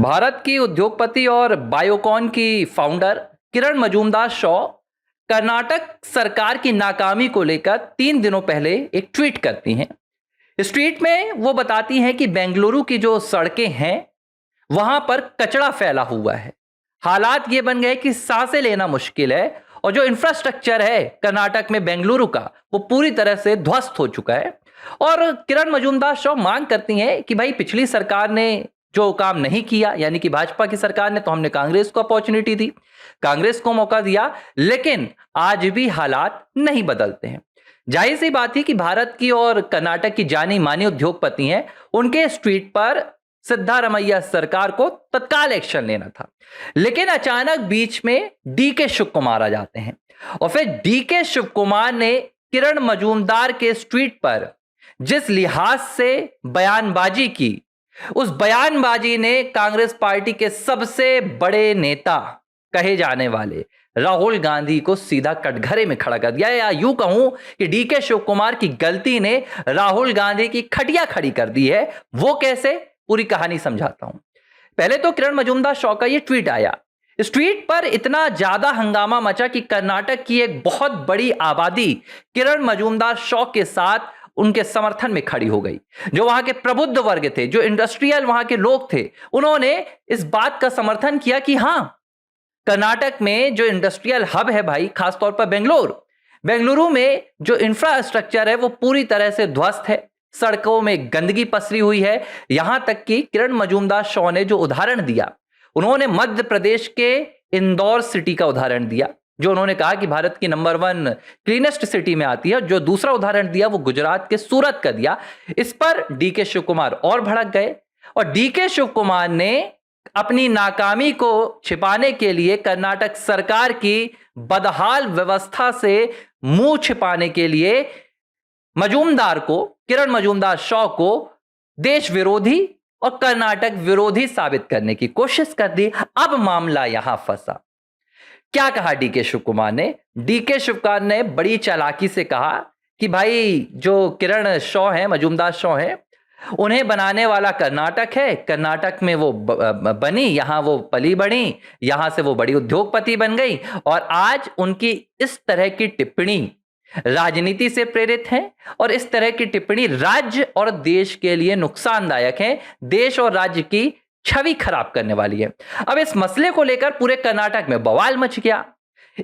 भारत की उद्योगपति और बायोकॉन की फाउंडर किरण मजूमदार शॉ कर्नाटक सरकार की नाकामी को लेकर 3 दिनों पहले एक ट्वीट करती हैं। इस ट्वीट में वो बताती हैं कि बेंगलुरु की जो सड़कें हैं वहां पर कचरा फैला हुआ है। हालात ये बन गए कि सांसें लेना मुश्किल है और जो इंफ्रास्ट्रक्चर है कर्नाटक में बेंगलुरु का वो पूरी तरह से ध्वस्त हो चुका है। और किरण मजूमदार शॉ मांग करती हैं कि भाई पिछली सरकार ने जो काम नहीं किया, यानी कि भाजपा की सरकार ने, तो हमने कांग्रेस को अपॉर्चुनिटी दी, कांग्रेस को मौका दिया, लेकिन आज भी हालात नहीं बदलते हैं। जाहिर सी बात है कि भारत की और कर्नाटक की जानी मानी उद्योगपति हैं, उनके इस ट्वीट पर सिद्धारमैया सरकार को तत्काल एक्शन लेना था। लेकिन अचानक बीच में डीके शिव कुमार आ जाते हैं और फिर डीके शिव कुमार ने किरण मजूमदार के इस ट्वीट पर जिस लिहाज से बयानबाजी की, उस बयानबाजी ने कांग्रेस पार्टी के सबसे बड़े नेता कहे जाने वाले राहुल गांधी को सीधा कटघरे में खड़ा कर दिया। या यूं कहूं कि डीके शिव कुमार की गलती ने राहुल गांधी की खटिया खड़ी कर दी है। वो कैसे, पूरी कहानी समझाता हूं। पहले तो किरण मजूमदार शॉ का ये ट्वीट आया। इस ट्वीट पर इतना ज्यादा हंगामा मचा कि कर्नाटक की एक बहुत बड़ी आबादी किरण मजूमदार शॉ के साथ उनके समर्थन में खड़ी हो गई। जो वहां के प्रबुद्ध वर्ग थे, जो इंडस्ट्रियल वहां के लोग थे, उन्होंने इस बात का समर्थन किया कि हां, कर्नाटक में जो इंडस्ट्रियल हब है भाई, खासतौर पर बेंगलुरु में जो इंफ्रास्ट्रक्चर है वो पूरी तरह से ध्वस्त है। सड़कों में गंदगी पसरी हुई है। यहां तक कि किरण मजूमदार शॉ ने जो उदाहरण दिया, उन्होंने मध्य प्रदेश के इंदौर सिटी का उदाहरण दिया, जो उन्होंने कहा कि भारत की नंबर 1 क्लीनेस्ट सिटी में आती है। जो दूसरा उदाहरण दिया वो गुजरात के सूरत का दिया। इस पर डीके शिव कुमार और भड़क गए और डीके शिव कुमार ने अपनी नाकामी को छिपाने के लिए, कर्नाटक सरकार की बदहाल व्यवस्था से मुंह छिपाने के लिए किरण मजूमदार शॉ को देश विरोधी और कर्नाटक विरोधी साबित करने की कोशिश कर दी। अब मामला यहां फंसा। क्या कहा डीके शिव कुमार ने? डीके शिव कुमार ने बड़ी चालाकी से कहा कि भाई जो किरण शॉ है, मजूमदार शॉ है, उन्हें बनाने वाला कर्नाटक है। कर्नाटक में वो बनी, यहां वो पली बढ़ी, यहां से वो बड़ी उद्योगपति बन गई और आज उनकी इस तरह की टिप्पणी राजनीति से प्रेरित है और इस तरह की टिप्पणी राज्य और देश के लिए नुकसानदायक है, देश और राज्य की छवि खराब करने वाली है। अब इस मसले को लेकर पूरे कर्नाटक में बवाल मच गया।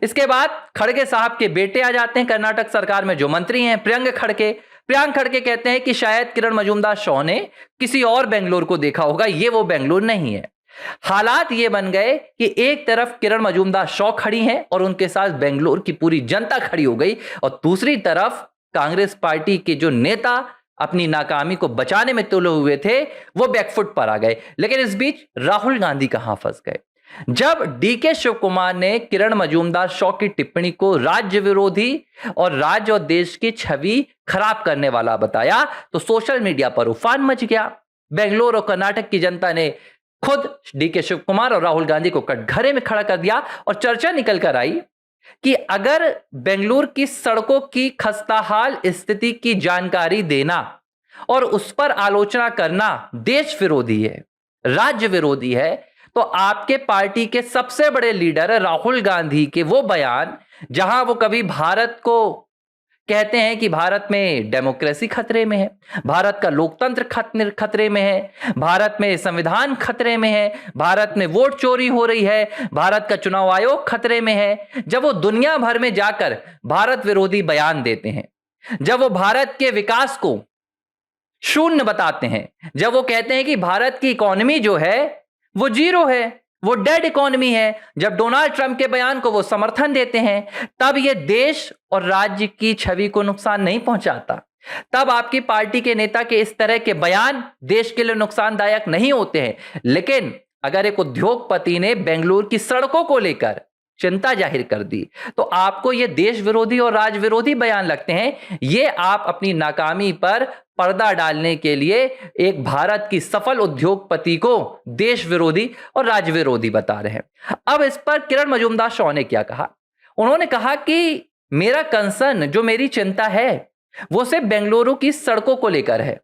इसके बाद खड़गे साहब के बेटे आ जाते हैं कर्नाटक सरकार में, जो मंत्री हैं, प्रियांक खड़गे कहते हैं कि शायद किरण मजूमदार शॉ ने किसी और बेंगलुरु को देखा होगा, ये वो बेंगलुरु नहीं है। हालात ये बन गए कि एक तरफ किरण मजूमदार शॉ खड़ी हैं और उनके साथ बेंगलुरु की पूरी जनता खड़ी हो गई और दूसरी तरफ कांग्रेस पार्टी के जो नेता अपनी नाकामी को बचाने में तुले हुए थे वो बैकफुट पर आ गए। लेकिन इस बीच राहुल गांधी कहां फंस गए? जब डीके शिव कुमार ने किरण मजूमदार शॉ की टिप्पणी को राज्य विरोधी और राज्य और देश की छवि खराब करने वाला बताया तो सोशल मीडिया पर उफान मच गया। बेंगलुरु और कर्नाटक की जनता ने खुद डीके शिव कुमार और राहुल गांधी को कटघरे में खड़ा कर दिया और चर्चा निकल कर आई कि अगर बेंगलुरु की सड़कों की खस्ताहाल स्थिति की जानकारी देना और उस पर आलोचना करना देश विरोधी है, राज्य विरोधी है, तो आपके पार्टी के सबसे बड़े लीडर राहुल गांधी के वो बयान, जहां वो कभी भारत को कहते हैं कि भारत में डेमोक्रेसी खतरे में है, भारत का लोकतंत्र खतरे में है, भारत में संविधान खतरे में है, भारत में वोट चोरी हो रही है, भारत का चुनाव आयोग खतरे में है, जब वो दुनिया भर में जाकर भारत विरोधी बयान देते हैं, जब वो भारत के विकास को शून्य बताते हैं, जब वो कहते हैं कि भारत की इकोनॉमी जो है वो जीरो है, वो डेड इकोनॉमी है, जब डोनाल्ड ट्रंप के बयान को वो समर्थन देते हैं, तब ये देश और राज्य की छवि को नुकसान नहीं पहुंचाता। तब आपकी पार्टी के नेता के इस तरह के बयान देश के लिए नुकसानदायक नहीं होते हैं। लेकिन अगर एक उद्योगपति ने बेंगलुरु की सड़कों को लेकर चिंता जाहिर कर दी तो आपको ये देश विरोधी और राज्य विरोधी बयान लगते हैं। ये आप अपनी नाकामी पर पर्दा डालने के लिए एक भारत की सफल उद्योगपति को देश विरोधी और राज्य विरोधी बता रहे हैं। अब इस पर किरण मजूमदार शॉ ने क्या कहा? उन्होंने कहा कि मेरा कंसर्न, जो मेरी चिंता है, वो सिर्फ बेंगलुरु की सड़कों को लेकर है।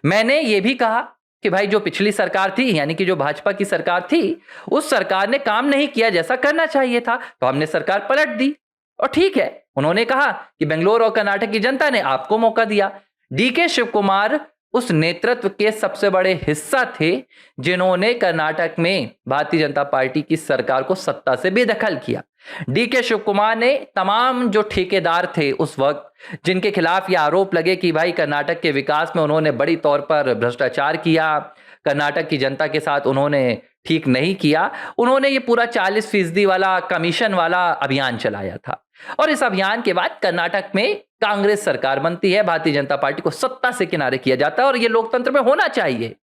मैंने ये भी कहा कि भाई जो पिछली सरकार थी, यानी कि जो भाजपा की सरकार थी, उस सरकार ने काम नहीं किया जैसा करना चाहिए था, तो हमने सरकार पलट दी। और ठीक है, उन्होंने कहा कि बेंगलोर और कर्नाटक की जनता ने आपको मौका दिया। डीके शिव कुमार उस नेतृत्व के सबसे बड़े हिस्सा थे जिन्होंने कर्नाटक में भारतीय जनता पार्टी की सरकार को सत्ता से बेदखल किया। डीके शिव कुमार ने तमाम जो ठेकेदार थे उस वक्त, जिनके खिलाफ ये आरोप लगे कि भाई कर्नाटक के विकास में उन्होंने बड़ी तौर पर भ्रष्टाचार किया, कर्नाटक की जनता के साथ उन्होंने ठीक नहीं किया, उन्होंने ये पूरा 40% वाला कमीशन वाला अभियान चलाया था। और इस अभियान के बाद कर्नाटक में कांग्रेस सरकार बनती है, भारतीय जनता पार्टी को सत्ता से किनारे किया जाता है, और ये लोकतंत्र में होना चाहिए।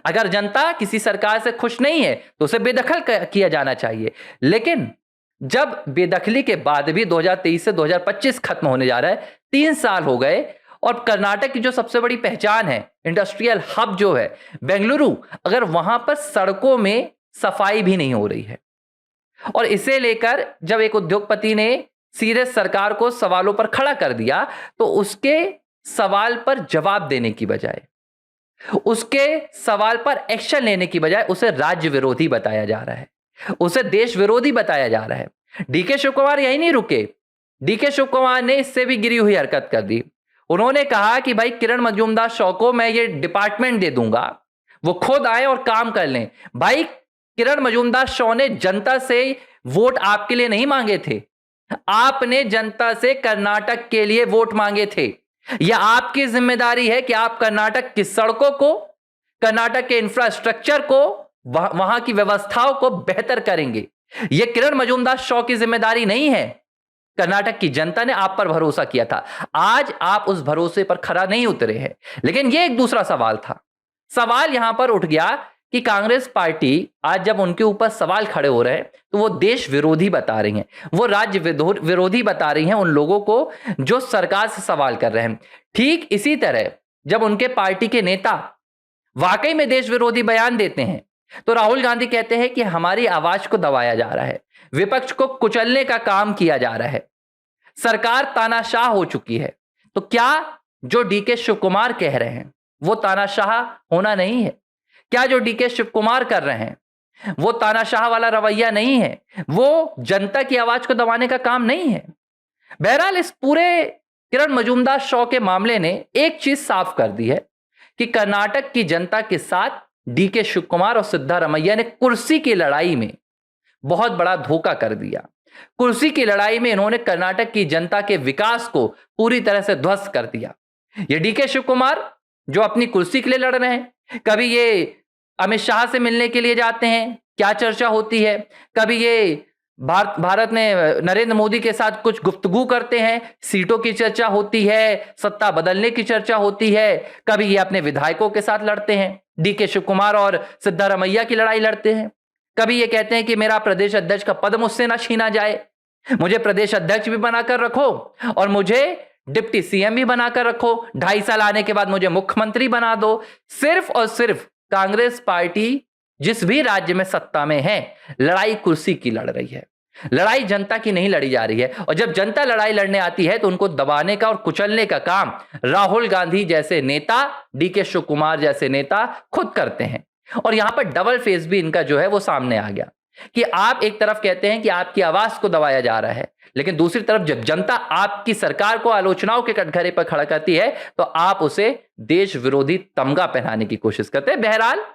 अगर जनता किसी सरकार से खुश नहीं है तो उसे बेदखल किया जाना चाहिए। लेकिन जब बेदखली के बाद भी 2023 से 2025 खत्म होने जा रहा है, 3 साल हो गए, और कर्नाटक की जो सबसे बड़ी पहचान है, इंडस्ट्रियल हब जो है बेंगलुरु, अगर वहां पर सड़कों में सफाई भी नहीं हो रही है, और इसे लेकर जब एक उद्योगपति ने सीधे सरकार को सवालों पर खड़ा कर दिया, तो उसके सवाल पर जवाब देने की बजाय, उसके सवाल पर एक्शन लेने की बजाय उसे राज्य विरोधी बताया जा रहा है, उसे देश विरोधी बताया जा रहा है। डीके शिव कुमार यही नहीं रुके, डीके शिव कुमार ने इससे भी गिरी हुई हरकत कर दी। उन्होंने कहा कि भाई किरण मजूमदार शॉ को मैं ये डिपार्टमेंट दे दूंगा, वो खुद आए और काम कर लें। भाई किरण मजूमदार शॉ ने जनता से वोट आपके लिए नहीं मांगे थे, आपने जनता से कर्नाटक के लिए वोट मांगे थे। यह आपकी जिम्मेदारी है कि आप कर्नाटक की सड़कों को, कर्नाटक के इंफ्रास्ट्रक्चर को, वहां की व्यवस्थाओं को बेहतर करेंगे। यह किरण मजूमदार शॉ की जिम्मेदारी नहीं है। कर्नाटक की जनता ने आप पर भरोसा किया था, आज आप उस भरोसे पर खरा नहीं उतरे हैं। लेकिन यह एक दूसरा सवाल था। सवाल यहां पर उठ गया कि कांग्रेस पार्टी आज जब उनके ऊपर सवाल खड़े हो रहे हैं तो वो देश विरोधी बता रही हैं, वो राज्य विरोधी बता रही हैं उन लोगों को जो सरकार से सवाल कर रहे हैं। ठीक इसी तरह जब उनके पार्टी के नेता वाकई में देश विरोधी बयान देते हैं तो राहुल गांधी कहते हैं कि हमारी आवाज को दबाया जा रहा है, विपक्ष को कुचलने का काम किया जा रहा है, सरकार तानाशाह हो चुकी है। तो क्या जो डीके शिव कुमार कह रहे हैं वो तानाशाह होना नहीं है? क्या जो डीके शिव कुमार कर रहे हैं वो तानाशाह वाला रवैया नहीं है? वो जनता की आवाज को दबाने का काम नहीं है? बहरहाल इस पूरे किरण मजूमदार शॉ के मामले ने एक चीज साफ कर दी है कि कर्नाटक की जनता के साथ डीके शिव कुमार और सिद्धारमैया ने कुर्सी की लड़ाई में बहुत बड़ा धोखा कर दिया। कुर्सी की लड़ाई में इन्होंने कर्नाटक की जनता के विकास को पूरी तरह से ध्वस्त कर दिया। ये डीके शिव कुमार जो अपनी कुर्सी के लिए लड़ रहे हैं, कभी ये अमित शाह से मिलने के लिए जाते हैं, क्या चर्चा होती है, कभी ये भारत में नरेंद्र मोदी के साथ कुछ गुफ्तगू करते हैं, सीटों की चर्चा होती है, सत्ता बदलने की चर्चा होती है, कभी ये अपने विधायकों के साथ लड़ते हैं, डीके शिव कुमार और सिद्धारमैया की लड़ाई लड़ते हैं, कभी ये कहते हैं कि मेरा प्रदेश अध्यक्ष का पद मुझसे ना छीना जाए, मुझे प्रदेश अध्यक्ष भी बनाकर रखो और मुझे डिप्टी सीएम भी बनाकर रखो, 2.5 साल आने के बाद मुझे मुख्यमंत्री बना दो। सिर्फ और सिर्फ कांग्रेस पार्टी जिस भी राज्य में सत्ता में है, लड़ाई कुर्सी की लड़ रही है, लड़ाई जनता की नहीं लड़ी जा रही है। और जब जनता लड़ाई लड़ने आती है तो उनको दबाने का और कुचलने का काम राहुल गांधी जैसे नेता, डीके शिव कुमार जैसे नेता खुद करते हैं। और यहां पर डबल फेस भी इनका जो है वो सामने आ गया कि आप एक तरफ कहते हैं कि आपकी आवाज को दबाया जा रहा है, लेकिन दूसरी तरफ जब जनता आपकी सरकार को आलोचनाओं के कटघरे पर खड़ा करती है तो आप उसे देश विरोधी तमगा पहनाने की कोशिश करते हैं। बहरहाल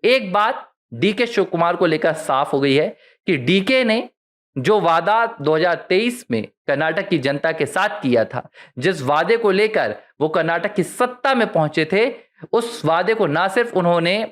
एक बात डीके शिव कुमार को लेकर साफ हो गई है कि डीके ने जो वादा 2023 में कर्नाटक की जनता के साथ किया था, जिस वादे को लेकर वो कर्नाटक की सत्ता में पहुंचे थे, उस वादे को ना सिर्फ उन्होंने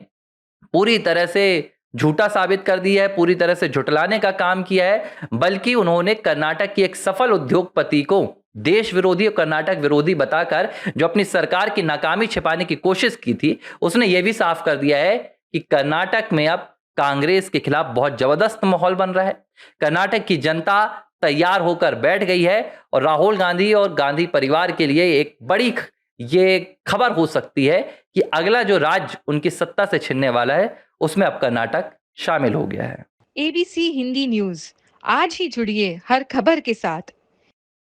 पूरी तरह से झूठा साबित कर दिया है, पूरी तरह से झुटलाने का काम किया है, बल्कि उन्होंने कर्नाटक की एक सफल उद्योगपति को देश विरोधी और कर्नाटक विरोधी बताकर जो अपनी सरकार की नाकामी छिपाने की कोशिश की थी, उसने यह भी साफ कर दिया है कि कर्नाटक में अब कांग्रेस के खिलाफ बहुत जबरदस्त माहौल बन रहा है। कर्नाटक की जनता तैयार होकर बैठ गई है और राहुल गांधी और गांधी परिवार के लिए एक बड़ी ये खबर हो सकती है कि अगला जो राज्य उनकी सत्ता से छिनने वाला है उसमें अब कर्नाटक शामिल हो गया है। एबीसी हिंदी न्यूज, आज ही जुड़िए हर खबर के साथ।